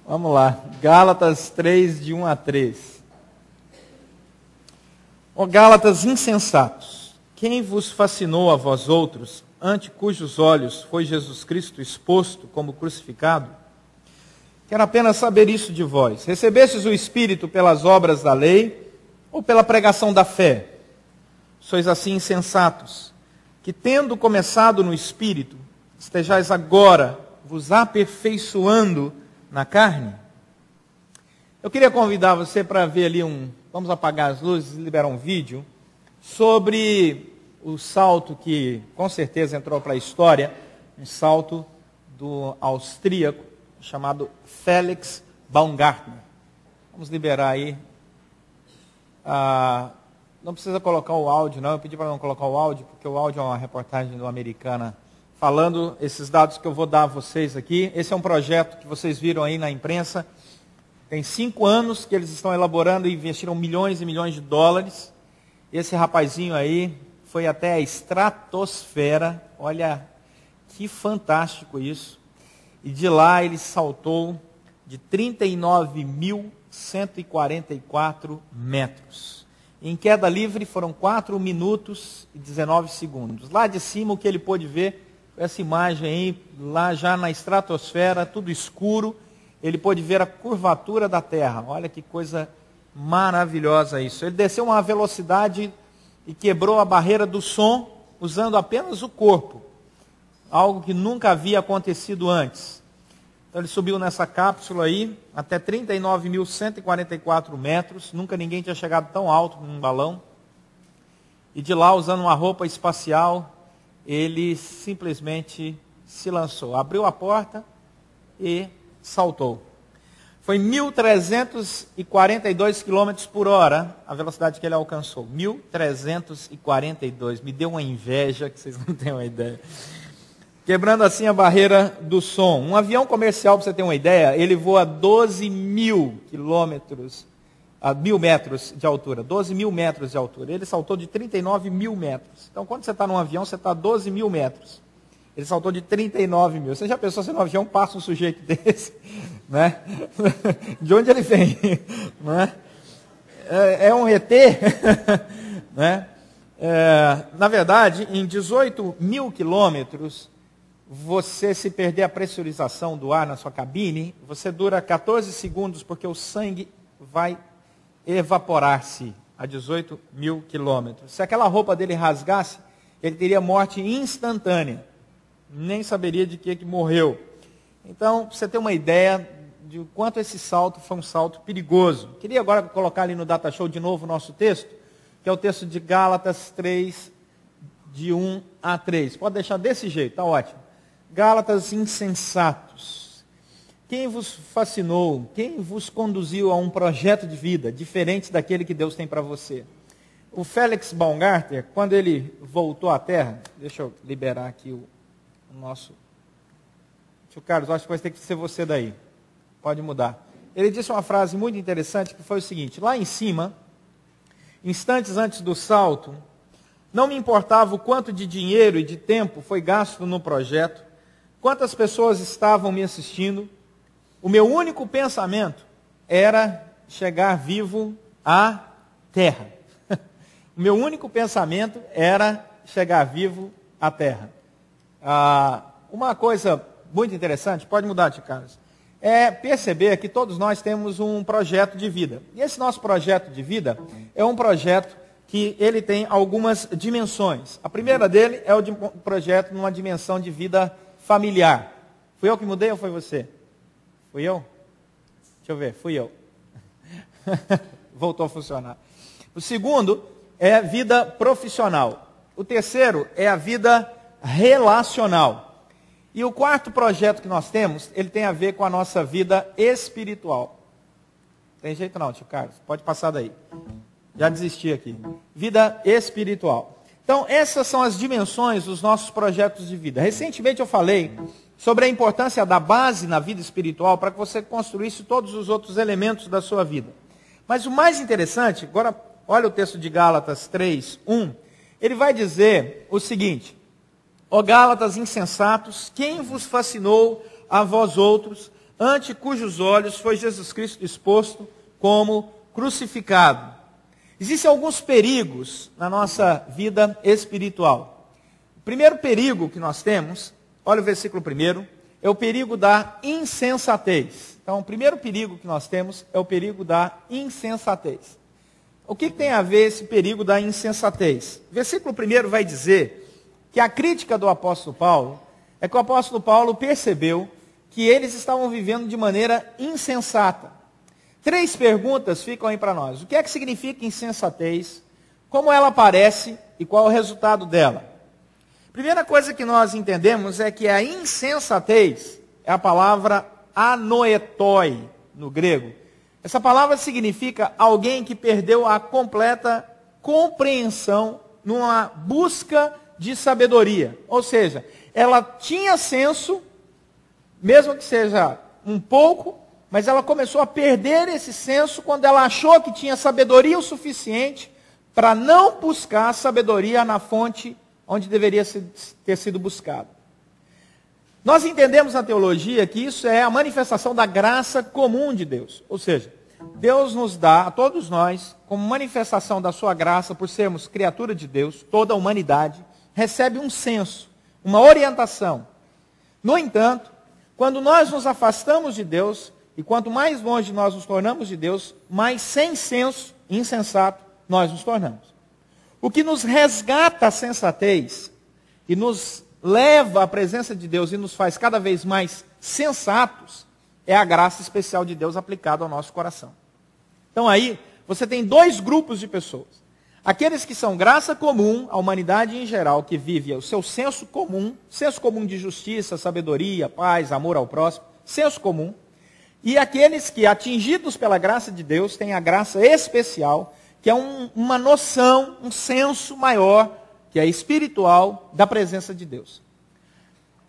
Vamos lá, Gálatas 3, de 1 a 3. Ó Gálatas insensatos, quem vos fascinou a vós outros, ante cujos olhos foi Jesus Cristo exposto como crucificado? Quero apenas saber isso de vós. Recebestes o Espírito pelas obras da lei ou pela pregação da fé? Sois assim insensatos, que tendo começado no Espírito, estejais agora vos aperfeiçoando na carne? Eu queria convidar você para ver ali vamos apagar as luzes e liberar um vídeo sobre o salto que com certeza entrou para a história, um salto do austríaco chamado Felix Baumgartner. Vamos liberar aí. Não precisa colocar o áudio, não. Eu pedi para não colocar o áudio, porque o áudio é uma reportagem do Americana falando esses dados que eu vou dar a vocês aqui. Esse é um projeto que vocês viram aí na imprensa. Tem 5 anos que eles estão elaborando e investiram milhões e milhões de dólares. Esse rapazinho aí foi até a estratosfera. Olha que fantástico isso. E de lá ele saltou de 39.144 metros. Em queda livre foram 4 minutos e 19 segundos. Lá de cima o que ele pôde ver, essa imagem aí, lá já na estratosfera, tudo escuro, ele pôde ver a curvatura da Terra. Olha que coisa maravilhosa isso. Ele desceu uma velocidade e quebrou a barreira do som usando apenas o corpo. Algo que nunca havia acontecido antes. Então ele subiu nessa cápsula aí, até 39.144 metros. Nunca ninguém tinha chegado tão alto num balão. E de lá, usando uma roupa espacial, ele simplesmente se lançou. Abriu a porta e saltou. Foi 1.342 km por hora a velocidade que ele alcançou. 1.342. Me deu uma inveja que vocês não têm uma ideia. Quebrando assim a barreira do som. Um avião comercial, para você ter uma ideia, ele voa 12.000 quilômetros, a 1.000 metros de altura. 12.000 metros de altura. Ele saltou de 39.000 metros. Então, quando você está num avião, você está a 12.000 metros. Ele saltou de 39 mil. Você já pensou se no avião passa um sujeito desse? Né? De onde ele vem? Né? É um ET? Né? Na verdade, em 18.000 quilômetros, você se perder a pressurização do ar na sua cabine, você dura 14 segundos porque o sangue vai evaporar-se a 18.000 quilômetros. Se aquela roupa dele rasgasse, ele teria morte instantânea. Nem saberia de que morreu. Então, para você ter uma ideia de quanto esse salto foi um salto perigoso. Queria agora colocar ali no Data Show de novo o nosso texto, que é o texto de Gálatas 3, de 1 a 3. Pode deixar desse jeito, está ótimo. Gálatas insensatos. Quem vos fascinou, quem vos conduziu a um projeto de vida diferente daquele que Deus tem para você? O Felix Baumgartner, quando ele voltou à Terra, deixa eu liberar aqui o nosso... Tio Carlos, acho que vai ter que ser você daí. Pode mudar. Ele disse uma frase muito interessante que foi o seguinte: lá em cima, instantes antes do salto, não me importava o quanto de dinheiro e de tempo foi gasto no projeto, quantas pessoas estavam me assistindo, o meu único pensamento era chegar vivo à Terra. O meu único pensamento era chegar vivo à Terra. Uma coisa muito interessante, pode mudar, tio Carlos, é perceber que todos nós temos um projeto de vida. E esse nosso projeto de vida é um projeto que ele tem algumas dimensões. A primeira dele é o projeto numa dimensão de vida familiar. Fui eu que mudei ou foi você? Fui eu? Deixa eu ver, fui eu. Voltou a funcionar. O segundo é vida profissional. O terceiro é a vida relacional. E o quarto projeto que nós temos, ele tem a ver com a nossa vida espiritual. Tem jeito não, tio Carlos, pode passar daí. Já desisti aqui. Vida espiritual. Então, essas são as dimensões dos nossos projetos de vida. Recentemente eu falei sobre a importância da base na vida espiritual para que você construísse todos os outros elementos da sua vida. Mas o mais interessante, agora olha o texto de Gálatas 3, 1, ele vai dizer o seguinte: ó Gálatas insensatos, quem vos fascinou a vós outros, ante cujos olhos foi Jesus Cristo exposto como crucificado. Existem alguns perigos na nossa vida espiritual. O primeiro perigo que nós temos, olha o versículo 1, é o perigo da insensatez. Então, o primeiro perigo que nós temos é o perigo da insensatez. O que tem a ver esse perigo da insensatez? O versículo 1 vai dizer que a crítica do apóstolo Paulo é que o apóstolo Paulo percebeu que eles estavam vivendo de maneira insensata. 3 perguntas ficam aí para nós. O que é que significa insensatez? Como ela aparece e qual é o resultado dela? Primeira coisa que nós entendemos é que a insensatez é a palavra anoetoi no grego. Essa palavra significa alguém que perdeu a completa compreensão numa busca de sabedoria. Ou seja, ela tinha senso, mesmo que seja um pouco, mas ela começou a perder esse senso quando ela achou que tinha sabedoria o suficiente para não buscar sabedoria na fonte onde deveria ter sido buscado. Nós entendemos na teologia que isso é a manifestação da graça comum de Deus. Ou seja, Deus nos dá, a todos nós, como manifestação da sua graça, por sermos criatura de Deus, toda a humanidade, recebe um senso, uma orientação. No entanto, quando nós nos afastamos de Deus, e quanto mais longe nós nos tornamos de Deus, mais sem senso, insensato, nós nos tornamos. O que nos resgata a sensatez e nos leva à presença de Deus e nos faz cada vez mais sensatos é a graça especial de Deus aplicada ao nosso coração. Então aí, você tem 2 grupos de pessoas. Aqueles que são graça comum, a humanidade em geral, que vive o seu senso comum de justiça, sabedoria, paz, amor ao próximo, senso comum. E aqueles que, atingidos pela graça de Deus, têm a graça especial, que é uma noção, um senso maior, que é espiritual, da presença de Deus.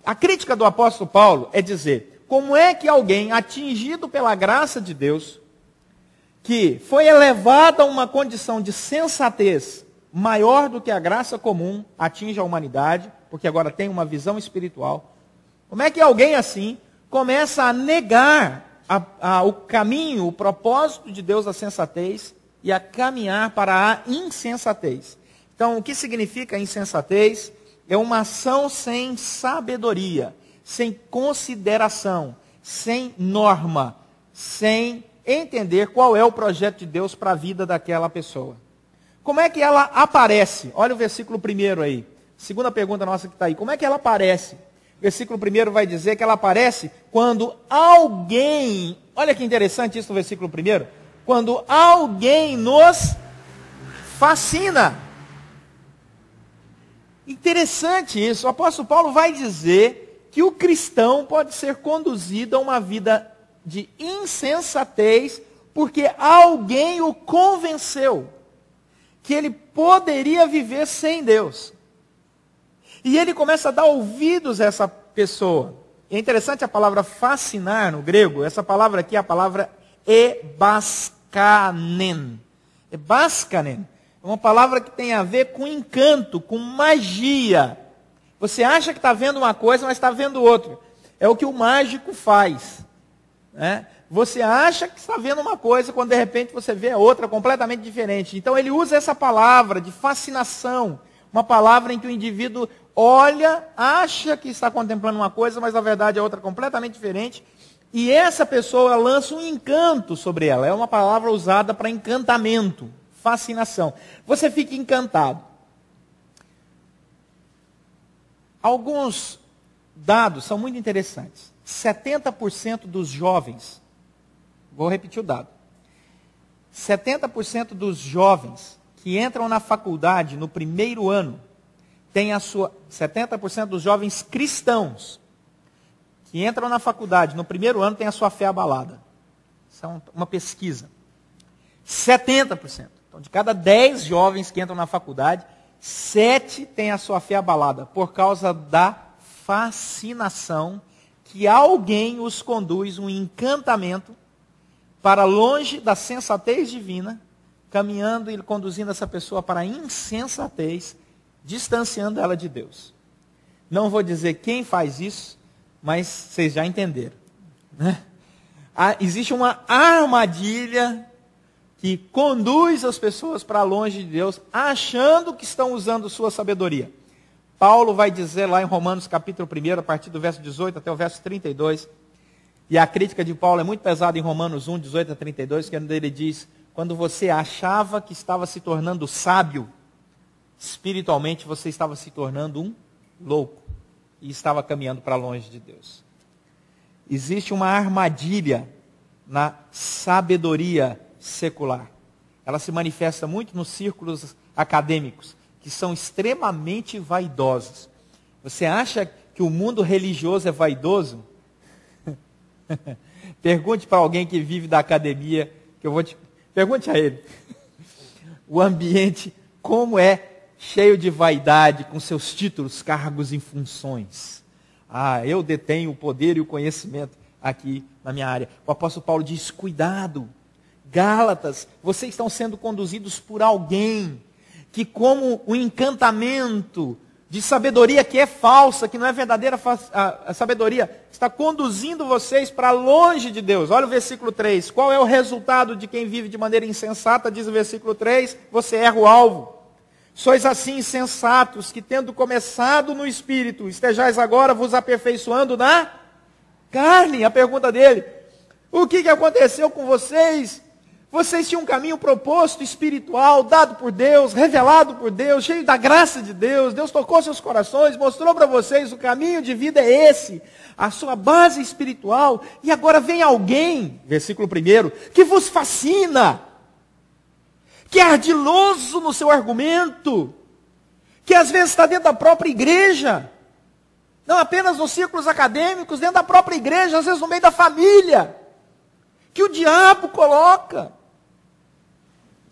A crítica do apóstolo Paulo é dizer, como é que alguém atingido pela graça de Deus, que foi elevado a uma condição de sensatez maior do que a graça comum, atinge a humanidade, porque agora tem uma visão espiritual, como é que alguém assim começa a negar o caminho, o propósito de Deus, a sensatez, e a caminhar para a insensatez. Então, o que significa insensatez? É uma ação sem sabedoria, sem consideração, sem norma, sem entender qual é o projeto de Deus para a vida daquela pessoa. Como é que ela aparece? Olha o versículo 1 aí. Segunda pergunta nossa que está aí. Como é que ela aparece? O versículo 1 vai dizer que ela aparece quando alguém, olha que interessante isso no versículo 1, quando alguém nos fascina. Interessante isso. O apóstolo Paulo vai dizer que o cristão pode ser conduzido a uma vida de insensatez porque alguém o convenceu que ele poderia viver sem Deus. E ele começa a dar ouvidos a essa pessoa. É interessante a palavra fascinar no grego. Essa palavra aqui é a palavra ebaskanen. Ebaskanen é uma palavra que tem a ver com encanto, com magia. Você acha que está vendo uma coisa, mas está vendo outra. É o que o mágico faz. Né? Você acha que está vendo uma coisa, quando de repente você vê outra completamente diferente. Então ele usa essa palavra de fascinação. Uma palavra em que o indivíduo olha, acha que está contemplando uma coisa, mas na verdade é outra completamente diferente. E essa pessoa lança um encanto sobre ela. É uma palavra usada para encantamento, fascinação. Você fica encantado. Alguns dados são muito interessantes. 70% dos jovens, vou repetir o dado. 70% dos jovens que entram na faculdade no primeiro ano, 70% dos jovens cristãos que entram na faculdade no primeiro ano têm a sua fé abalada. Isso é uma pesquisa. 70%. Então, de cada 10 jovens que entram na faculdade, 7 têm a sua fé abalada por causa da fascinação que alguém os conduz, um encantamento, para longe da sensatez divina, caminhando e conduzindo essa pessoa para a insensatez, distanciando ela de Deus. Não vou dizer quem faz isso, mas vocês já entenderam. Né? existe uma armadilha que conduz as pessoas para longe de Deus, achando que estão usando sua sabedoria. Paulo vai dizer lá em Romanos capítulo 1, a partir do verso 18 até o verso 32, e a crítica de Paulo é muito pesada em Romanos 1, 18 a 32, que ele diz: quando você achava que estava se tornando sábio, espiritualmente você estava se tornando um louco, e estava caminhando para longe de Deus. Existe uma armadilha na sabedoria secular. Ela se manifesta muito nos círculos acadêmicos, que são extremamente vaidosos. Você acha que o mundo religioso é vaidoso? Pergunte para alguém que vive da academia, que eu vou te... Pergunte a ele. O ambiente, como é cheio de vaidade, com seus títulos, cargos e funções. Eu detenho o poder e o conhecimento aqui na minha área. O apóstolo Paulo diz: cuidado, Gálatas, vocês estão sendo conduzidos por alguém que, como o encantamento de sabedoria que é falsa, que não é verdadeira a sabedoria, está conduzindo vocês para longe de Deus. Olha o versículo 3. Qual é o resultado de quem vive de maneira insensata? Diz o versículo 3, você erra o alvo. Sois assim insensatos, que tendo começado no Espírito, estejais agora vos aperfeiçoando na carne. A pergunta dele: o que aconteceu com vocês? Vocês tinham um caminho proposto, espiritual, dado por Deus, revelado por Deus, cheio da graça de Deus. Deus tocou seus corações, mostrou para vocês: o caminho de vida é esse, a sua base espiritual. E agora vem alguém, versículo 1, que vos fascina, que é ardiloso no seu argumento, que às vezes está dentro da própria igreja, não apenas nos círculos acadêmicos, dentro da própria igreja, às vezes no meio da família, que o diabo coloca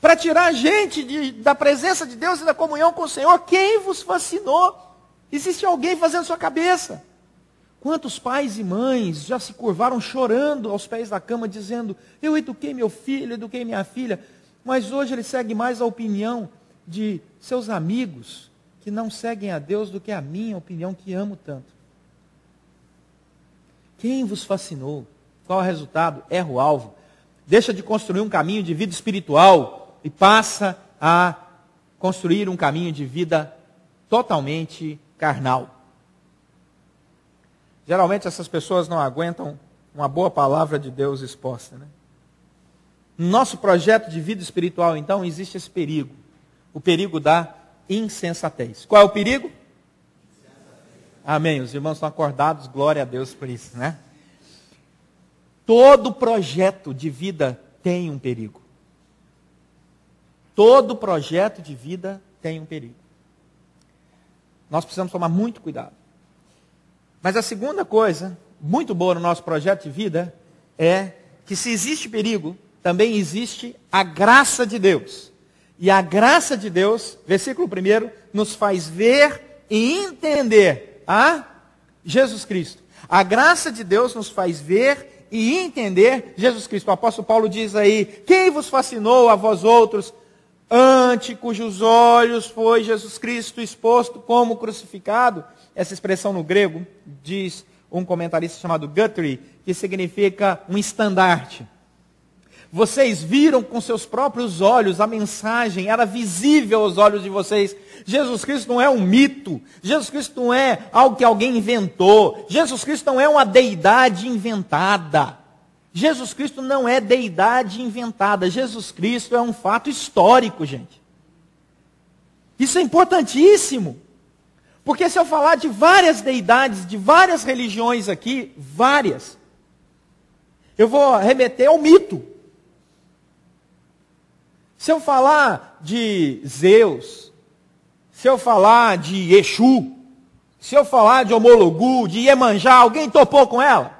para tirar a gente da presença de Deus e da comunhão com o Senhor. Quem vos fascinou? Existe alguém fazendo sua cabeça. Quantos pais e mães já se curvaram chorando aos pés da cama, dizendo: eu eduquei meu filho, eduquei minha filha, mas hoje ele segue mais a opinião de seus amigos, que não seguem a Deus, do que a minha opinião, que amo tanto. Quem vos fascinou? Qual é o resultado? Erra o alvo. Deixa de construir um caminho de vida espiritual e passa a construir um caminho de vida totalmente carnal. Geralmente essas pessoas não aguentam uma boa palavra de Deus exposta, né? No nosso projeto de vida espiritual, então, existe esse perigo. O perigo da insensatez. Qual é o perigo? Amém. Os irmãos estão acordados, glória a Deus por isso, né? Todo projeto de vida tem um perigo. Todo projeto de vida tem um perigo. Nós precisamos tomar muito cuidado. Mas a segunda coisa, muito boa no nosso projeto de vida, é que se existe perigo, também existe a graça de Deus. E a graça de Deus, versículo 1, nos faz ver e entender a Jesus Cristo. A graça de Deus nos faz ver e entender Jesus Cristo. O apóstolo Paulo diz aí: quem vos fascinou a vós outros, ante cujos olhos foi Jesus Cristo exposto como crucificado? Essa expressão no grego, diz um comentarista chamado Guthrie, que significa um estandarte. Vocês viram com seus próprios olhos, a mensagem era visível aos olhos de vocês. Jesus Cristo não é um mito, Jesus Cristo não é algo que alguém inventou, Jesus Cristo não é uma deidade inventada. Jesus Cristo não é deidade inventada, Jesus Cristo é um fato histórico, gente. Isso é importantíssimo, porque se eu falar de várias deidades, de várias religiões aqui, eu vou remeter ao mito. Se eu falar de Zeus, se eu falar de Exu, se eu falar de Omologu, de Iemanjá, alguém topou com ela?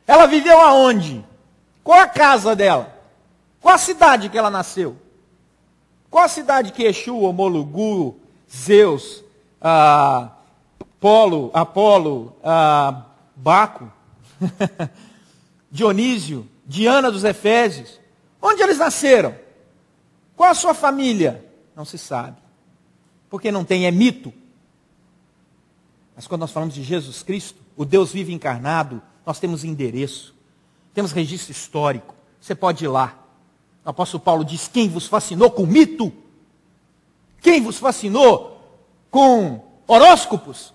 Ela viveu aonde? Qual a casa dela? Qual a cidade que ela nasceu? Qual a cidade que Exu, Omologu, Zeus, Apolo, Baco, Dionísio, Diana dos Efésios, onde eles nasceram? Qual a sua família? Não se sabe. Porque não tem, é mito. Mas quando nós falamos de Jesus Cristo, o Deus vivo encarnado, nós temos endereço. Temos registro histórico. Você pode ir lá. O apóstolo Paulo diz: quem vos fascinou com mito? Quem vos fascinou com horóscopos?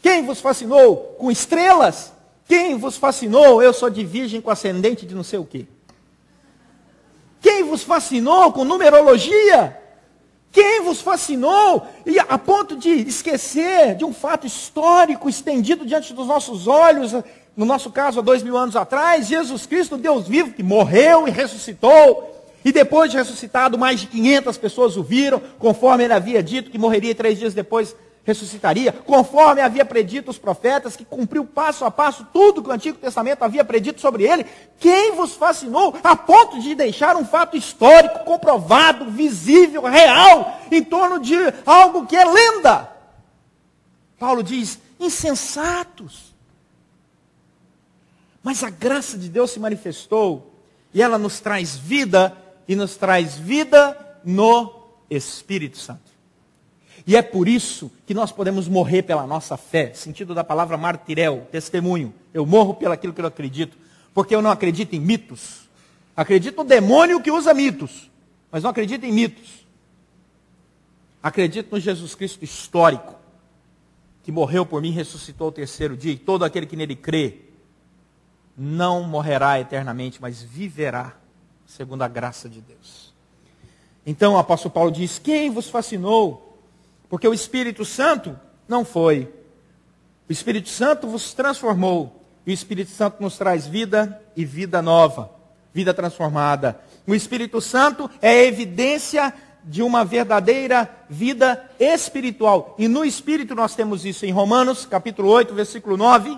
Quem vos fascinou com estrelas? Quem vos fascinou? Eu sou de virgem com ascendente de não sei o quê. Quem vos fascinou com numerologia? Quem vos fascinou e a ponto de esquecer de um fato histórico estendido diante dos nossos olhos, no nosso caso há 2000 anos atrás, Jesus Cristo, Deus vivo, que morreu e ressuscitou, e depois de ressuscitado mais de 500 pessoas o viram, conforme ele havia dito que morreria e 3 dias depois ressuscitaria, conforme havia predito os profetas, que cumpriu passo a passo tudo que o Antigo Testamento havia predito sobre ele. Quem vos fascinou a ponto de deixar um fato histórico, comprovado, visível, real, em torno de algo que é lenda? Paulo diz: insensatos. Mas a graça de Deus se manifestou, e ela nos traz vida, e nos traz vida no Espírito Santo. E é por isso que nós podemos morrer pela nossa fé, sentido da palavra martirel, testemunho. Eu morro pelo aquilo que eu acredito, porque eu não acredito em mitos. Acredito no demônio que usa mitos, mas não acredito em mitos. Acredito no Jesus Cristo histórico, que morreu por mim e ressuscitou ao 3º dia, e todo aquele que nele crê, não morrerá eternamente, mas viverá, segundo a graça de Deus. Então o apóstolo Paulo diz: quem vos fascinou? Porque o Espírito Santo não foi. O Espírito Santo vos transformou. E o Espírito Santo nos traz vida e vida nova. Vida transformada. O Espírito Santo é a evidência de uma verdadeira vida espiritual. E no Espírito nós temos isso em Romanos, capítulo 8, versículo 9.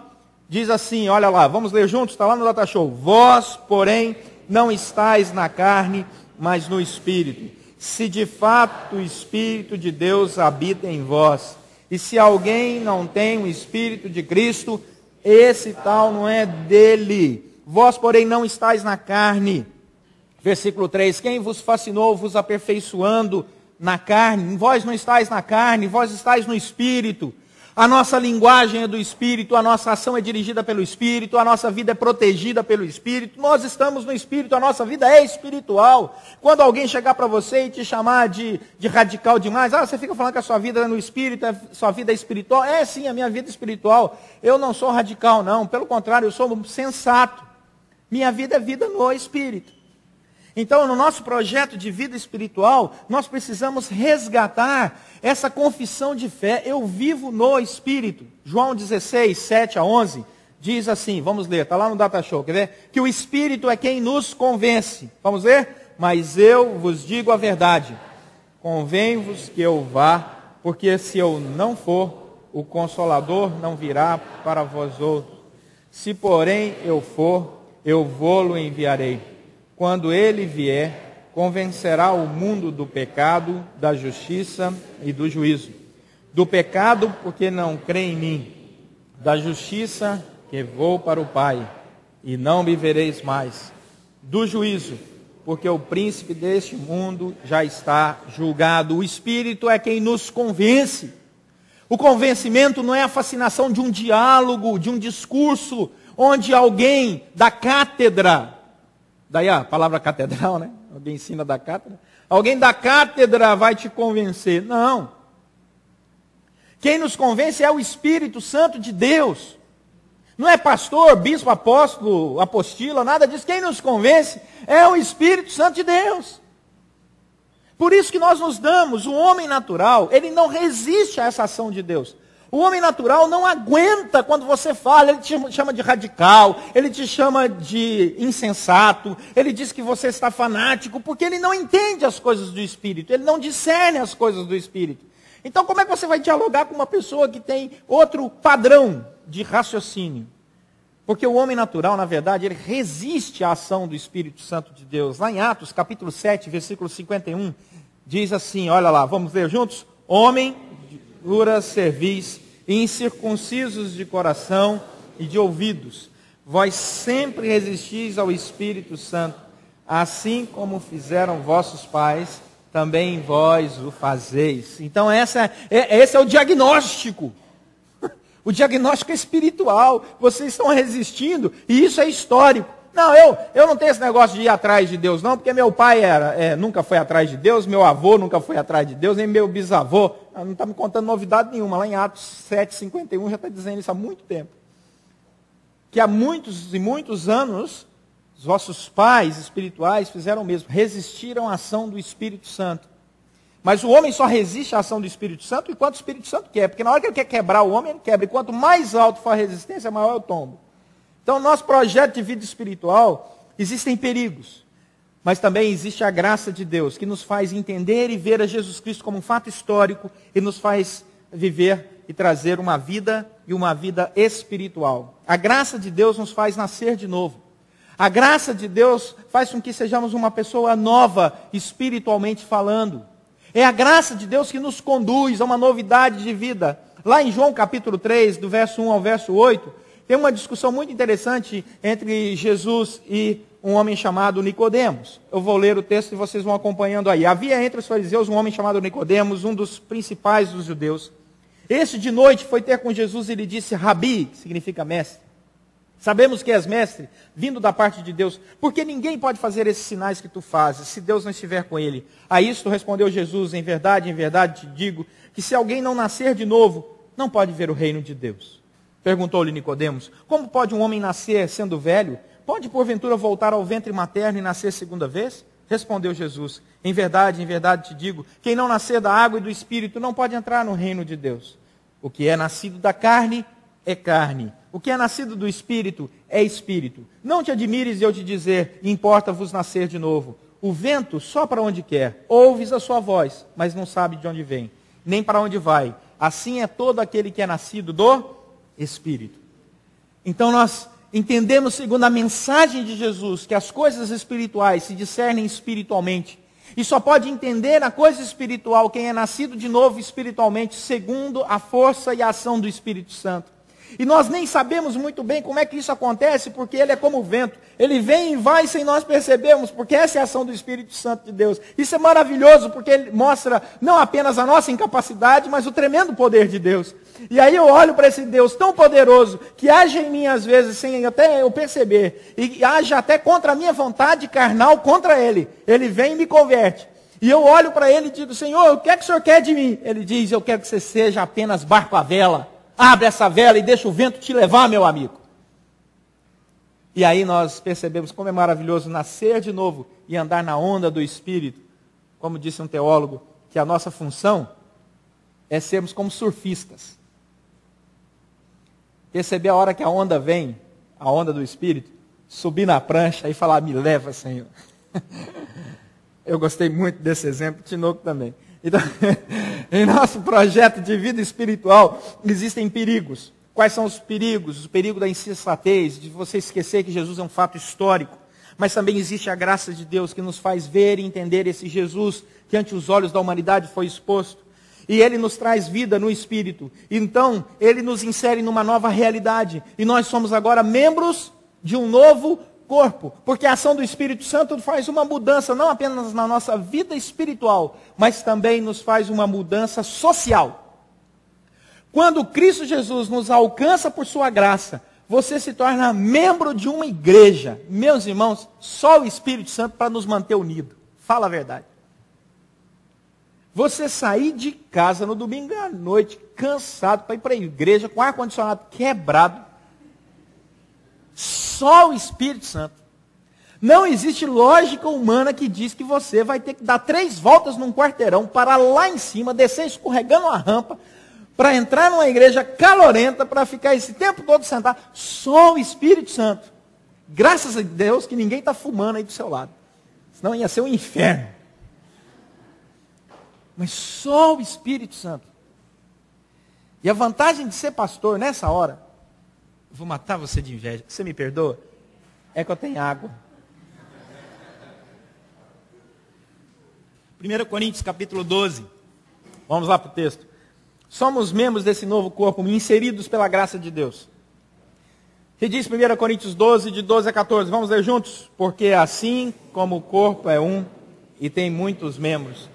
Diz assim, olha lá, vamos ler juntos, está lá no Data Show. Vós, porém, não estáis na carne, mas no Espírito. Se de fato o Espírito de Deus habita em vós, e se alguém não tem o Espírito de Cristo, esse tal não é dele. Vós, porém, não estáis na carne. Versículo 3, quem vos fascinou, vos aperfeiçoando na carne? Vós não estáis na carne, vós estáis no Espírito. A nossa linguagem é do Espírito, a nossa ação é dirigida pelo Espírito, a nossa vida é protegida pelo Espírito, nós estamos no Espírito, a nossa vida é espiritual. Quando alguém chegar para você e te chamar de radical demais, você fica falando que a sua vida é no Espírito, a sua vida é espiritual. É sim, a minha vida é espiritual. Eu não sou radical não, pelo contrário, eu sou sensato. Minha vida é vida no Espírito. Então, no nosso projeto de vida espiritual, nós precisamos resgatar essa confissão de fé. Eu vivo no Espírito. João 16, 7 a 11, diz assim, vamos ler, está lá no Data Show, quer ver? Que o Espírito é quem nos convence. Vamos ler? Mas eu vos digo a verdade. Convém-vos que eu vá, porque se eu não for, o Consolador não virá para vós outros. Se, porém, eu for, eu vô-lo enviarei. Quando ele vier, convencerá o mundo do pecado, da justiça e do juízo. Do pecado, porque não crê em mim. Da justiça, que vou para o Pai, e não me vereis mais. Do juízo, porque o príncipe deste mundo já está julgado. O Espírito é quem nos convence. O convencimento não é a fascinação de um diálogo, de um discurso, onde alguém da cátedra, daí a palavra catedral, né? Alguém ensina da cátedra. Alguém da cátedra vai te convencer. Não. Quem nos convence é o Espírito Santo de Deus. Não é pastor, bispo, apóstolo, apostila, nada disso. Quem nos convence é o Espírito Santo de Deus. Por isso que nós nos damos, o homem natural, ele não resiste a essa ação de Deus. O homem natural não aguenta quando você fala, ele te chama de radical, ele te chama de insensato, ele diz que você está fanático, porque ele não entende as coisas do Espírito, ele não discerne as coisas do Espírito. Então como é que você vai dialogar com uma pessoa que tem outro padrão de raciocínio? Porque o homem natural, na verdade, ele resiste à ação do Espírito Santo de Deus. Lá em Atos, capítulo 7, versículo 51, diz assim, olha lá, vamos ler juntos? Homem de duras cerviz, incircuncisos de coração e de ouvidos, vós sempre resistis ao Espírito Santo, assim como fizeram vossos pais, também vós o fazeis. Então esse é o diagnóstico. O diagnóstico é espiritual. Vocês estão resistindo, e isso é histórico. Não, eu não tenho esse negócio de ir atrás de Deus, não, porque meu pai nunca foi atrás de Deus, meu avô nunca foi atrás de Deus, nem meu bisavô. Não está me contando novidade nenhuma. Lá em Atos 7:51 já está dizendo isso há muito tempo. Que há muitos e muitos anos, os vossos pais espirituais fizeram o mesmo, resistiram à ação do Espírito Santo. Mas o homem só resiste à ação do Espírito Santo enquanto o Espírito Santo quer, porque na hora que ele quer quebrar o homem, ele quebra. E quanto mais alto for a resistência, maior é o tombo. Então, no nosso projeto de vida espiritual, existem perigos, mas também existe a graça de Deus, que nos faz entender e ver a Jesus Cristo como um fato histórico e nos faz viver e trazer uma vida e uma vida espiritual. A graça de Deus nos faz nascer de novo. A graça de Deus faz com que sejamos uma pessoa nova, espiritualmente falando. É a graça de Deus que nos conduz a uma novidade de vida. Lá em João capítulo 3, do verso 1 ao verso 8, tem uma discussão muito interessante entre Jesus e um homem chamado Nicodemos. Eu vou ler o texto e vocês vão acompanhando aí. Havia entre os fariseus um homem chamado Nicodemos, um dos principais dos judeus. Este de noite foi ter com Jesus e lhe disse: Rabi, que significa mestre. Sabemos que és mestre, vindo da parte de Deus, porque ninguém pode fazer esses sinais que tu fazes, se Deus não estiver com ele. A isto respondeu Jesus: em verdade te digo, que se alguém não nascer de novo, não pode ver o reino de Deus. Perguntou-lhe Nicodemos: como pode um homem nascer sendo velho? Pode porventura voltar ao ventre materno e nascer segunda vez? Respondeu Jesus: em verdade te digo, quem não nascer da água e do Espírito não pode entrar no reino de Deus. O que é nascido da carne é carne. O que é nascido do Espírito é Espírito. Não te admires de eu te dizer: importa-vos nascer de novo. O vento sopra onde quer, ouves a sua voz, mas não sabe de onde vem, nem para onde vai. Assim é todo aquele que é nascido do Espírito. Então nós entendemos, segundo a mensagem de Jesus, que as coisas espirituais se discernem espiritualmente. E só pode entender a coisa espiritual quem é nascido de novo espiritualmente, segundo a força e a ação do Espírito Santo. E nós nem sabemos muito bem como é que isso acontece, porque ele é como o vento. Ele vem e vai sem nós percebermos, porque essa é a ação do Espírito Santo de Deus. Isso é maravilhoso, porque ele mostra não apenas a nossa incapacidade, mas o tremendo poder de Deus. E aí eu olho para esse Deus tão poderoso, que age em mim às vezes, sem até eu perceber, e age até contra a minha vontade carnal, contra ele. Ele vem e me converte. E eu olho para ele e digo: Senhor, o que é que o Senhor quer de mim? Ele diz: eu quero que você seja apenas barco à vela. Abre essa vela e deixa o vento te levar, meu amigo. E aí nós percebemos como é maravilhoso nascer de novo e andar na onda do Espírito. Como disse um teólogo, que a nossa função é sermos como surfistas. Perceber a hora que a onda vem, a onda do Espírito, subir na prancha e falar: me leva, Senhor. Eu gostei muito desse exemplo, Tinoco também. Então, em nosso projeto de vida espiritual, existem perigos. Quais são os perigos? O perigo da insensatez, de você esquecer que Jesus é um fato histórico. Mas também existe a graça de Deus que nos faz ver e entender esse Jesus que ante os olhos da humanidade foi exposto. E ele nos traz vida no Espírito. Então, ele nos insere numa nova realidade. E nós somos agora membros de um novo corpo, porque a ação do Espírito Santo faz uma mudança, não apenas na nossa vida espiritual, mas também nos faz uma mudança social. Quando Cristo Jesus nos alcança por sua graça, você se torna membro de uma igreja. Meus irmãos, só o Espírito Santo para nos manter unidos. Fala a verdade. Você sair de casa no domingo à noite, cansado, para ir para a igreja, com o ar-condicionado quebrado, só o Espírito Santo. Não existe lógica humana que diz que você vai ter que dar 3 voltas num quarteirão, para lá em cima, descer escorregando uma rampa, para entrar numa igreja calorenta, para ficar esse tempo todo sentado. Só o Espírito Santo. Graças a Deus que ninguém está fumando aí do seu lado. Senão ia ser um inferno. Mas só o Espírito Santo. E a vantagem de ser pastor nessa hora, vou matar você de inveja, você me perdoa? É que eu tenho água. 1 Coríntios capítulo 12. Vamos lá para o texto. Somos membros desse novo corpo, inseridos pela graça de Deus. Que diz 1 Coríntios 12, de 12 a 14. Vamos ler juntos? Porque assim como o corpo é um e tem muitos membros,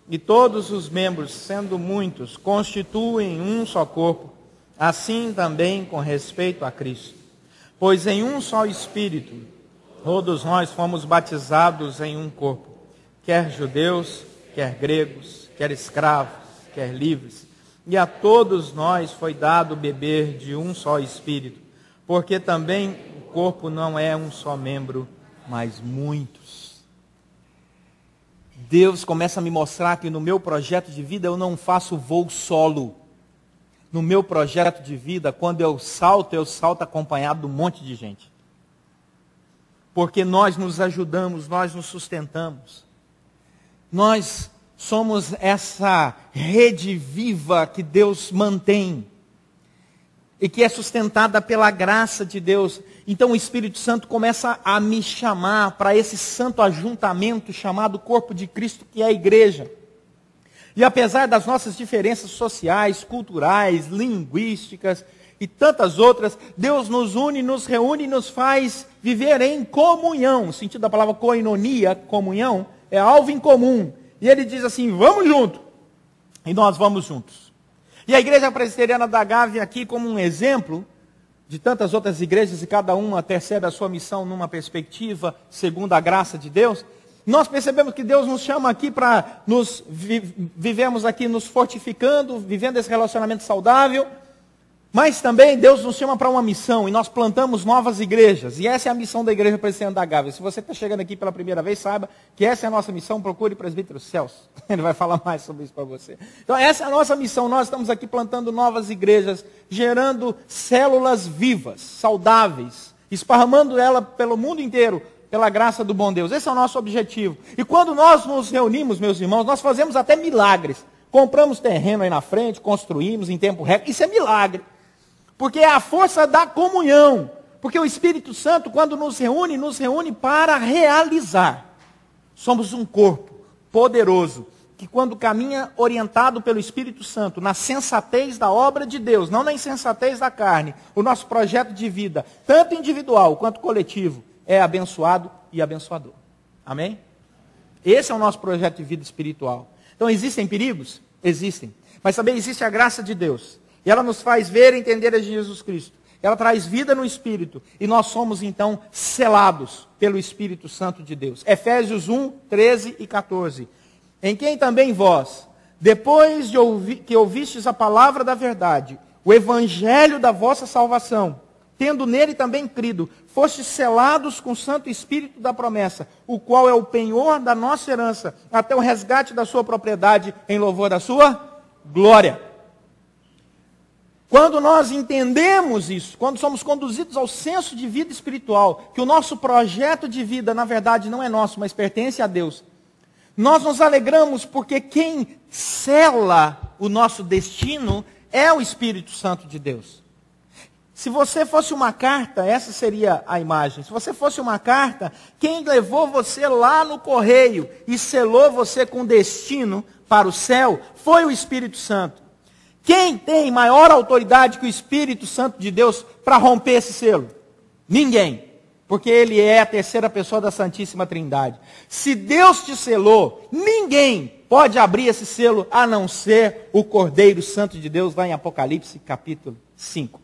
e todos os membros, sendo muitos, constituem um só corpo, assim também com respeito a Cristo. Pois em um só Espírito Todos nós fomos batizados em um corpo, quer judeus, quer gregos, quer escravos, quer livres. E a todos nós foi dado beber de um só Espírito, porque também o corpo não é um só membro, mas muitos. Deus começa a me mostrar que no meu projeto de vida eu não faço voo solo. No meu projeto de vida, quando eu salto acompanhado de um monte de gente. Porque nós nos ajudamos, nós nos sustentamos. Nós somos essa rede viva que Deus mantém. E que é sustentada pela graça de Deus. Então o Espírito Santo começa a me chamar para esse santo ajuntamento chamado corpo de Cristo, que é a igreja. E apesar das nossas diferenças sociais, culturais, linguísticas e tantas outras, Deus nos une, nos reúne e nos faz viver em comunhão. O sentido da palavra koinonia, comunhão, é algo em comum. E ele diz assim, vamos junto. E nós vamos juntos. E a igreja presbiteriana da Gávea aqui como um exemplo de tantas outras igrejas, e cada uma percebe a sua missão numa perspectiva segundo a graça de Deus. Nós percebemos que Deus nos chama aqui para nos vivemos aqui nos fortificando, vivendo esse relacionamento saudável, mas também Deus nos chama para uma missão, e nós plantamos novas igrejas, e essa é a missão da Igreja Presbiteriana da Gávea. Se você está chegando aqui pela primeira vez, saiba que essa é a nossa missão, procure o presbítero Celso, ele vai falar mais sobre isso para você. Então essa é a nossa missão, nós estamos aqui plantando novas igrejas, gerando células vivas, saudáveis, esparramando ela pelo mundo inteiro, pela graça do bom Deus. Esse é o nosso objetivo. E quando nós nos reunimos, meus irmãos, nós fazemos até milagres. Compramos terreno aí na frente, construímos em tempo recorde. Isso é milagre. Porque é a força da comunhão. Porque o Espírito Santo, quando nos reúne para realizar. Somos um corpo poderoso, que quando caminha orientado pelo Espírito Santo, na sensatez da obra de Deus, não na insensatez da carne, o nosso projeto de vida, tanto individual quanto coletivo, é abençoado e abençoador. Amém? Esse é o nosso projeto de vida espiritual. Então existem perigos? Existem. Mas também existe a graça de Deus. E ela nos faz ver e entender a Jesus Cristo. Ela traz vida no Espírito. E nós somos então selados pelo Espírito Santo de Deus. Efésios 1, 13 e 14. Em quem também vós, depois de que ouvistes a palavra da verdade, o evangelho da vossa salvação, tendo nele também crido, fostes selados com o Santo Espírito da promessa, o qual é o penhor da nossa herança, até o resgate da sua propriedade, em louvor da sua glória. Quando nós entendemos isso, quando somos conduzidos ao senso de vida espiritual, que o nosso projeto de vida, na verdade, não é nosso, mas pertence a Deus, nós nos alegramos porque quem sela o nosso destino é o Espírito Santo de Deus. Se você fosse uma carta, essa seria a imagem. Se você fosse uma carta, quem levou você lá no correio e selou você com destino para o céu, foi o Espírito Santo. Quem tem maior autoridade que o Espírito Santo de Deus para romper esse selo? Ninguém. Porque ele é a terceira pessoa da Santíssima Trindade. Se Deus te selou, ninguém pode abrir esse selo a não ser o Cordeiro Santo de Deus, lá em Apocalipse capítulo 5.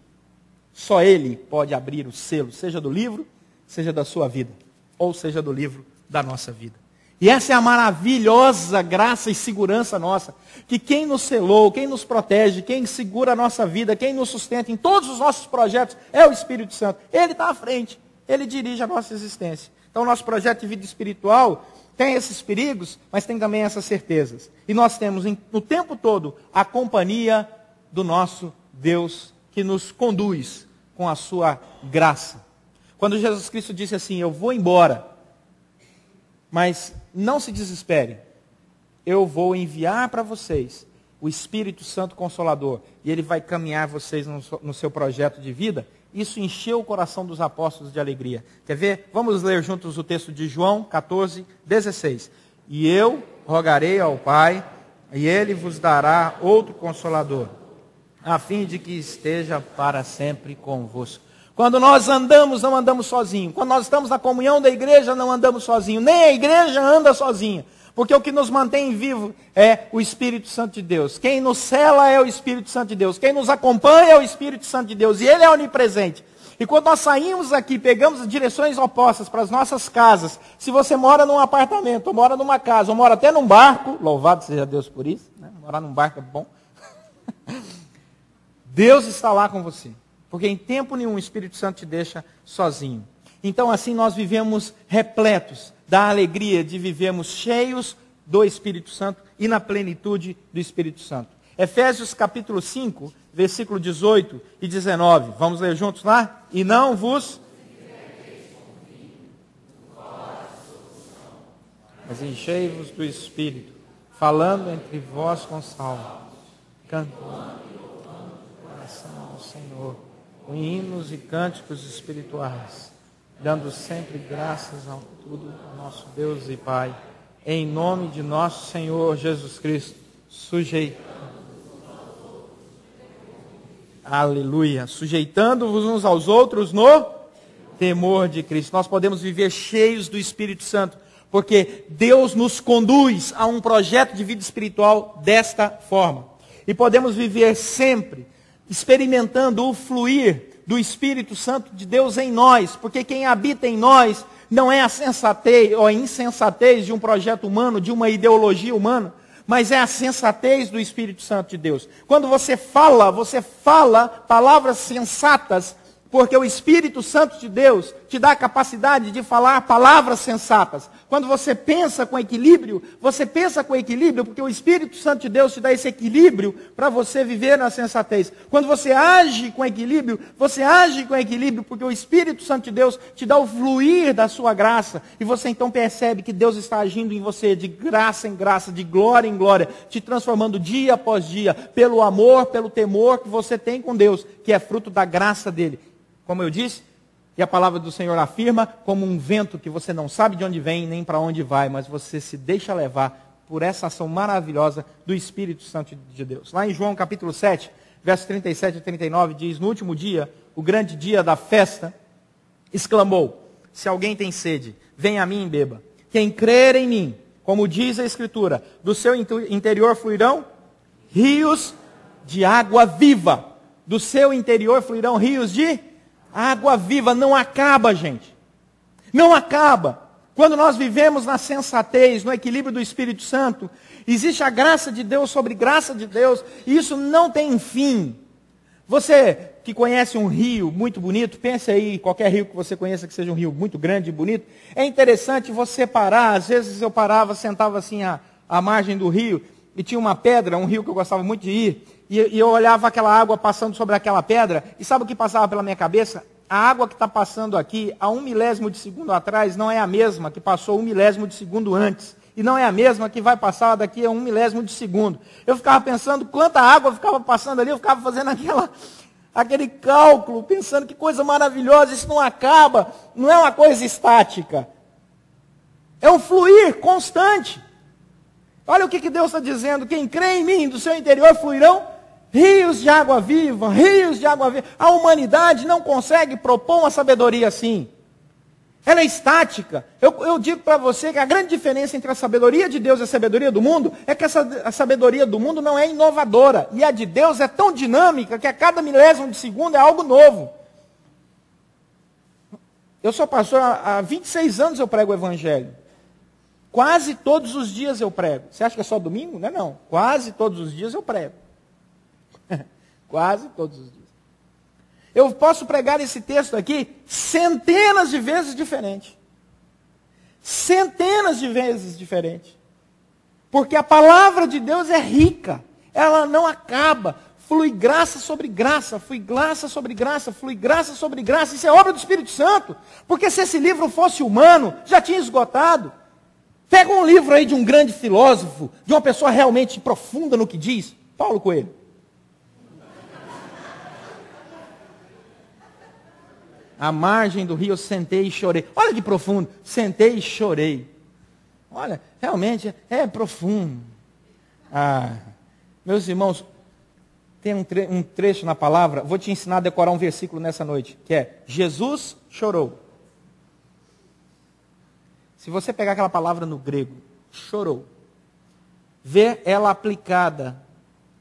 Só ele pode abrir o selo, seja do livro, seja da sua vida, ou seja do livro da nossa vida. E essa é a maravilhosa graça e segurança nossa, que quem nos selou, quem nos protege, quem segura a nossa vida, quem nos sustenta em todos os nossos projetos, é o Espírito Santo. Ele está à frente, ele dirige a nossa existência. Então o nosso projeto de vida espiritual tem esses perigos, mas tem também essas certezas. E nós temos no tempo todo a companhia do nosso Deus, que nos conduz com a sua graça. Quando Jesus Cristo disse assim, eu vou embora, mas não se desespere, eu vou enviar para vocês o Espírito Santo Consolador, e ele vai caminhar vocês no seu projeto de vida. Isso encheu o coração dos apóstolos de alegria. Quer ver? Vamos ler juntos o texto de João 14, 16. E eu rogarei ao Pai, e ele vos dará outro Consolador, a fim de que esteja para sempre convosco. Quando nós andamos, não andamos sozinhos. Quando nós estamos na comunhão da igreja, não andamos sozinhos. Nem a igreja anda sozinha. Porque o que nos mantém vivo é o Espírito Santo de Deus. Quem nos cela é o Espírito Santo de Deus. Quem nos acompanha é o Espírito Santo de Deus. E ele é onipresente. E quando nós saímos aqui, pegamos direções opostas para as nossas casas, se você mora num apartamento, ou mora numa casa, ou mora até num barco, louvado seja Deus por isso, né? Morar num barco é bom. Deus está lá com você, porque em tempo nenhum o Espírito Santo te deixa sozinho. Então assim nós vivemos repletos da alegria de vivermos cheios do Espírito Santo e na plenitude do Espírito Santo. Efésios capítulo 5, versículo 18 e 19. Vamos ler juntos lá? E não vos... mas enchei-vos do Espírito, falando entre vós com salmos, cantando o coração ao Senhor, com hinos e cânticos espirituais, dando sempre graças ao tudo ao nosso Deus e Pai, em nome de nosso Senhor Jesus Cristo, aleluia, sujeitando-vos uns aos outros no temor de Cristo. Nós podemos viver cheios do Espírito Santo, porque Deus nos conduz a um projeto de vida espiritual desta forma. E podemos viver sempre experimentando o fluir do Espírito Santo de Deus em nós, porque quem habita em nós não é a sensatez ou a insensatez de um projeto humano, de uma ideologia humana, mas é a sensatez do Espírito Santo de Deus. Quando você fala palavras sensatas, porque o Espírito Santo de Deus te dá a capacidade de falar palavras sensatas. Quando você pensa com equilíbrio, porque o Espírito Santo de Deus te dá esse equilíbrio para você viver na sensatez. Quando você age com equilíbrio, porque o Espírito Santo de Deus te dá o fluir da sua graça. E você então percebe que Deus está agindo em você de graça em graça, de glória em glória, te transformando dia após dia, pelo amor, pelo temor que você tem com Deus, que é fruto da graça dele. Como eu disse, e a palavra do Senhor afirma, como um vento que você não sabe de onde vem, nem para onde vai, mas você se deixa levar por essa ação maravilhosa do Espírito Santo de Deus. Lá em João capítulo 7, versos 37 e 39, diz, no último dia, o grande dia da festa, exclamou, se alguém tem sede, venha a mim e beba. Quem crer em mim, como diz a Escritura, do seu interior fluirão rios de água viva. Do seu interior fluirão rios de água viva. Não acaba, gente. Não acaba. Quando nós vivemos na sensatez, no equilíbrio do Espírito Santo, existe a graça de Deus sobre graça de Deus, e isso não tem fim. Você que conhece um rio muito bonito, pense aí, qualquer rio que você conheça que seja um rio muito grande e bonito, é interessante você parar, às vezes eu parava, sentava assim à margem do rio, e tinha uma pedra, um rio que eu gostava muito de ir, e eu olhava aquela água passando sobre aquela pedra, e sabe o que passava pela minha cabeça? A água que está passando aqui, a 1 milésimo de segundo atrás, não é a mesma que passou 1 milésimo de segundo antes. E não é a mesma que vai passar daqui a 1 milésimo de segundo. Eu ficava pensando quanta água ficava passando ali, eu ficava fazendo aquele cálculo, pensando que coisa maravilhosa, isso não acaba, não é uma coisa estática. É um fluir constante. Olha o que Deus está dizendo, quem crê em mim, do seu interior fluirão rios de água viva, rios de água viva. A humanidade não consegue propor uma sabedoria assim. Ela é estática. Eu digo para você que a grande diferença entre a sabedoria de Deus e a sabedoria do mundo é que a sabedoria do mundo não é inovadora. E a de Deus é tão dinâmica que a cada milésimo de segundo é algo novo. Eu sou pastor, há 26 anos eu prego o Evangelho. Quase todos os dias eu prego. Você acha que é só domingo? Não é não. Quase todos os dias eu prego. Quase todos os dias. Eu posso pregar esse texto aqui centenas de vezes diferente. Centenas de vezes diferente. Porque a palavra de Deus é rica. Ela não acaba. Flui graça sobre graça, flui graça sobre graça, flui graça sobre graça. Isso é obra do Espírito Santo. Porque se esse livro fosse humano, já tinha esgotado. Pega um livro aí de um grande filósofo, de uma pessoa realmente profunda no que diz. Paulo Coelho. À margem do rio eu sentei e chorei. Olha que profundo. Sentei e chorei. Olha, realmente é profundo. Meus irmãos, tem um trecho na palavra, vou te ensinar a decorar um versículo nessa noite, que é, Jesus chorou. Se você pegar aquela palavra no grego, chorou, ver ela aplicada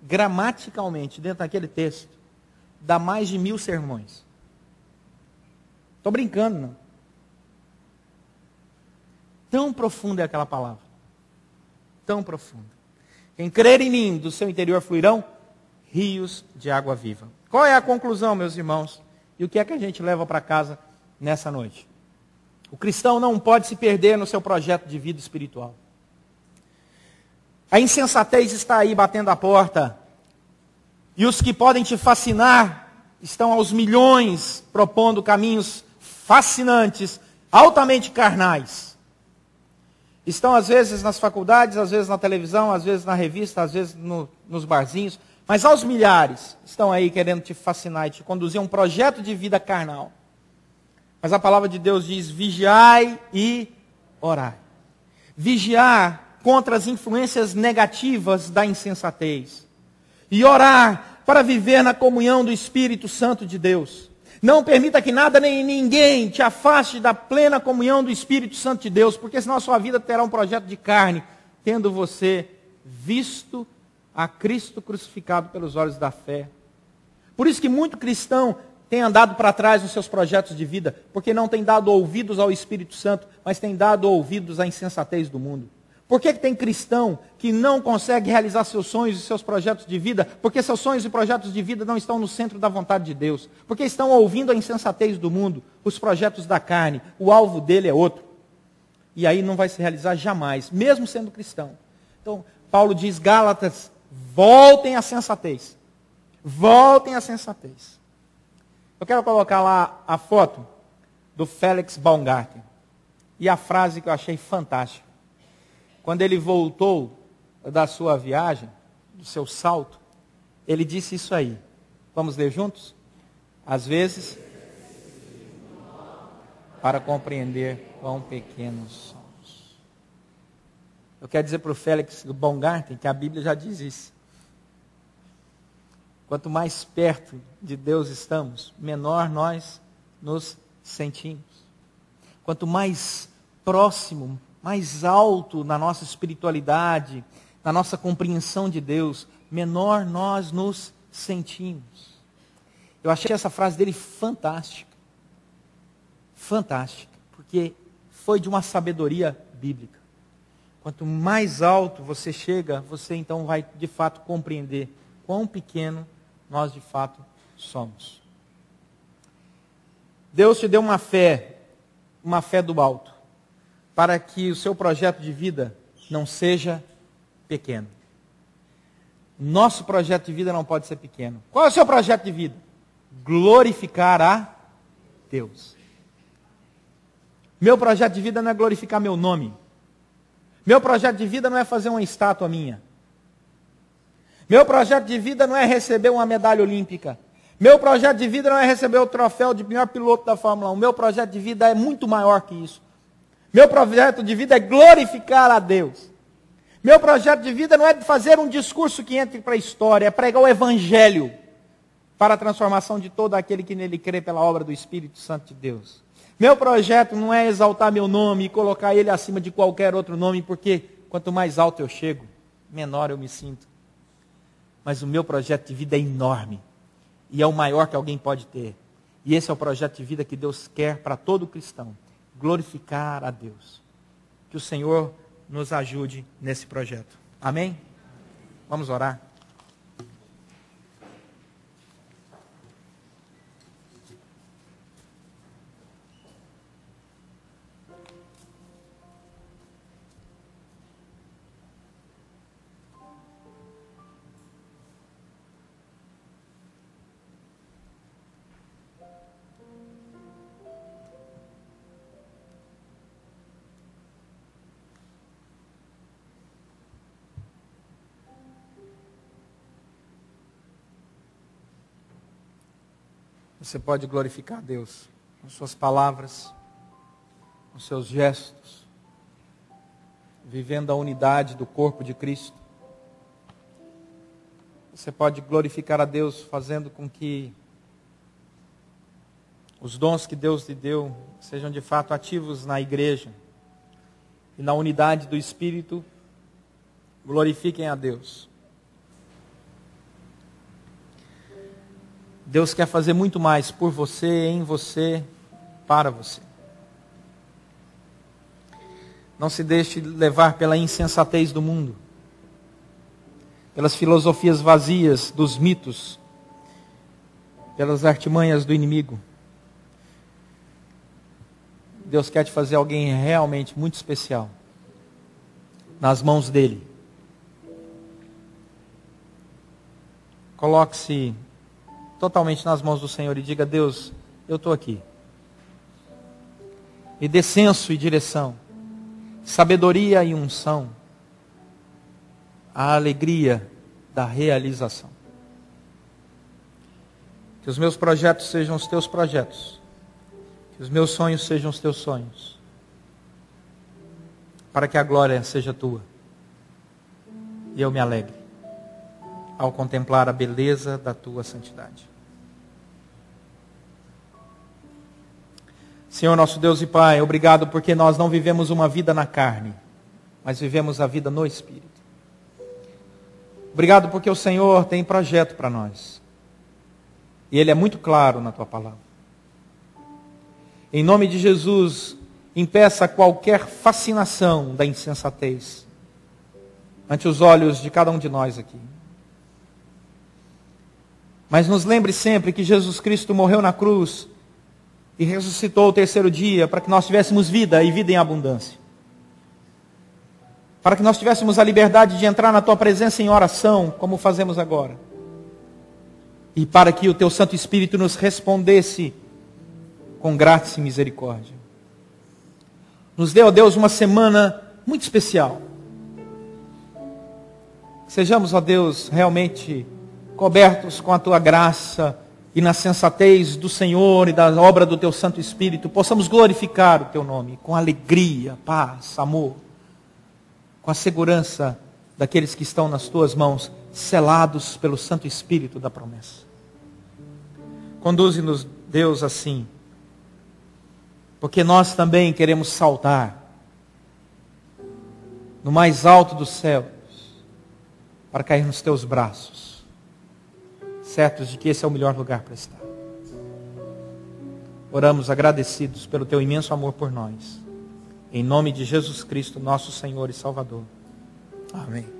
gramaticalmente dentro daquele texto, dá mais de 1000 sermões. Estou brincando, não. Tão profunda é aquela palavra. Tão profunda. Quem crer em mim, do seu interior fluirão rios de água viva. Qual é a conclusão, meus irmãos? E o que é que a gente leva para casa nessa noite? O cristão não pode se perder no seu projeto de vida espiritual. A insensatez está aí batendo a porta. E os que podem te fascinar estão aos milhões propondo caminhos fascinantes, altamente carnais. Estão às vezes nas faculdades, às vezes na televisão, às vezes na revista, às vezes nos barzinhos. Mas aos milhares estão aí querendo te fascinar e te conduzir a um projeto de vida carnal. Mas a palavra de Deus diz, vigiai e orai. Vigiar contra as influências negativas da insensatez. E orar para viver na comunhão do Espírito Santo de Deus. Não permita que nada nem ninguém te afaste da plena comunhão do Espírito Santo de Deus, porque senão a sua vida terá um projeto de carne, tendo você visto a Cristo crucificado pelos olhos da fé. Por isso que muito cristão tem andado para trás nos seus projetos de vida, porque não tem dado ouvidos ao Espírito Santo, mas tem dado ouvidos à insensatez do mundo. Por que tem cristão que não consegue realizar seus sonhos e seus projetos de vida? Porque seus sonhos e projetos de vida não estão no centro da vontade de Deus. Porque estão ouvindo a insensatez do mundo, os projetos da carne. O alvo dele é outro. E aí não vai se realizar jamais, mesmo sendo cristão. Então, Paulo diz, Gálatas, voltem à sensatez. Voltem à sensatez. Eu quero colocar lá a foto do Felix Baumgarten. E a frase que eu achei fantástica. Quando ele voltou da sua viagem, do seu salto, ele disse isso aí. Vamos ler juntos? Às vezes, para compreender quão pequenos somos. Eu quero dizer para o Felix Baumgarten que a Bíblia já diz isso. Quanto mais perto de Deus estamos, menor nós nos sentimos. Quanto mais próximo, mais alto na nossa espiritualidade, na nossa compreensão de Deus, menor nós nos sentimos. Eu achei essa frase dele fantástica. Fantástica, porque foi de uma sabedoria bíblica. Quanto mais alto você chega, você então vai de fato compreender quão pequeno nós de fato somos. Deus te deu uma fé do alto, para que o seu projeto de vida não seja pequeno. Nosso projeto de vida não pode ser pequeno. Qual é o seu projeto de vida? Glorificar a Deus. Meu projeto de vida não é glorificar meu nome. Meu projeto de vida não é fazer uma estátua minha. Meu projeto de vida não é receber uma medalha olímpica. Meu projeto de vida não é receber o troféu de melhor piloto da Fórmula 1. Meu projeto de vida é muito maior que isso. Meu projeto de vida é glorificar a Deus. Meu projeto de vida não é fazer um discurso que entre para a história, é pregar o Evangelho para a transformação de todo aquele que nele crê pela obra do Espírito Santo de Deus. Meu projeto não é exaltar meu nome e colocar ele acima de qualquer outro nome, porque quanto mais alto eu chego, menor eu me sinto. Mas o meu projeto de vida é enorme e é o maior que alguém pode ter. E esse é o projeto de vida que Deus quer para todo cristão. Glorificar a Deus. Que o Senhor nos ajude nesse projeto. Amém? Vamos orar. Você pode glorificar a Deus com suas palavras, com seus gestos, vivendo a unidade do corpo de Cristo. Você pode glorificar a Deus fazendo com que os dons que Deus lhe deu sejam de fato ativos na igreja e na unidade do Espírito, glorifiquem a Deus. Deus quer fazer muito mais por você, em você, para você. Não se deixe levar pela insensatez do mundo, pelas filosofias vazias dos mitos, pelas artimanhas do inimigo. Deus quer te fazer alguém realmente muito especial nas mãos dele. Coloque-se totalmente nas mãos do Senhor e diga: Deus, eu estou aqui. Me dê senso e direção, sabedoria e unção, a alegria da realização. Que os meus projetos sejam os teus projetos, que os meus sonhos sejam os teus sonhos, para que a glória seja tua e eu me alegre ao contemplar a beleza da tua santidade. Senhor nosso Deus e Pai, obrigado porque nós não vivemos uma vida na carne, mas vivemos a vida no Espírito. Obrigado porque o Senhor tem projeto para nós. E Ele é muito claro na tua palavra. Em nome de Jesus, impeça qualquer fascinação da insensatez ante os olhos de cada um de nós aqui. Mas nos lembre sempre que Jesus Cristo morreu na cruz e ressuscitou ao terceiro dia para que nós tivéssemos vida e vida em abundância. Para que nós tivéssemos a liberdade de entrar na tua presença em oração, como fazemos agora. E para que o teu Santo Espírito nos respondesse com graça e misericórdia. Nos dê, ó Deus, uma semana muito especial. Sejamos, ó Deus, realmente cobertos com a tua graça e na sensatez do Senhor e da obra do teu Santo Espírito, possamos glorificar o teu nome com alegria, paz, amor, com a segurança daqueles que estão nas tuas mãos, selados pelo Santo Espírito da promessa. Conduze-nos, Deus, assim, porque nós também queremos saltar no mais alto dos céus para cair nos teus braços, certos de que esse é o melhor lugar para estar. Oramos agradecidos pelo teu imenso amor por nós. Em nome de Jesus Cristo, nosso Senhor e Salvador. Amém.